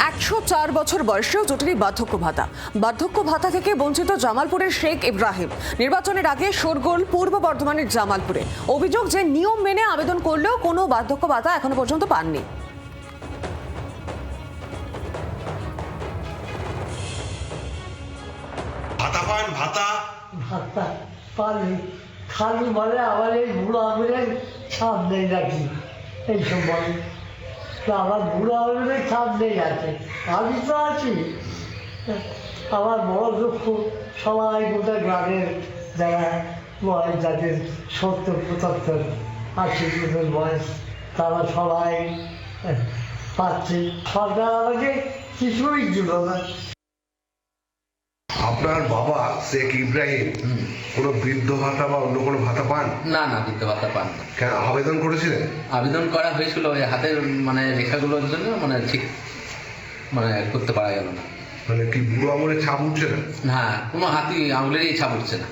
104 বছর বয়সেও জটিল বার্ধক্য ভাতা। বার্ধক্য ভাতা থেকে বঞ্চিত জামালপুরের শেখ ইব্রাহিম। নির্বাচনের আগে শোরগোল পূর্ব বর্ধমানের জামালপুরে। অভিযোগ যে নিয়ম মেনে আবেদন করলেও কোনো বার্ধক্য ভাতা এখনো পর্যন্ত পাননি। ভাতা পান ভাতা ভাতটা পানি খালি বলে আবার এই বুড়ো আঙুলের ছাপ নেই নাকি এই সময় তো আমার বুড়ো আঙুলের ছাপ নেই আছে আমি তো আছি। আমার বড় দুঃখ সবাই গোটা গ্রামের যারা বয়স যাদের 70-75-80 বছর বয়স তারা সবাই পাচ্ছে। সরকার আমাকে কিছুই দিল না। আপনার বাবা শেখ ইব্রাহিম কোনো বৃদ্ধ ভাতা বা অন্য কোনো ভাতা পান? না না, বৃদ্ধ ভাতা পান না। কেন আবেদন করেছিলেন? আবেদন করা হয়েছিল, ওই হাতের রেখাগুলোর জন্য ঠিক করতে পারা গেল না। মানে কি বুড়ো আঙুলে ছাপ উঠছে না? হ্যাঁ, কোনো হাতি আঙুলেরই ছাপ উঠছে না।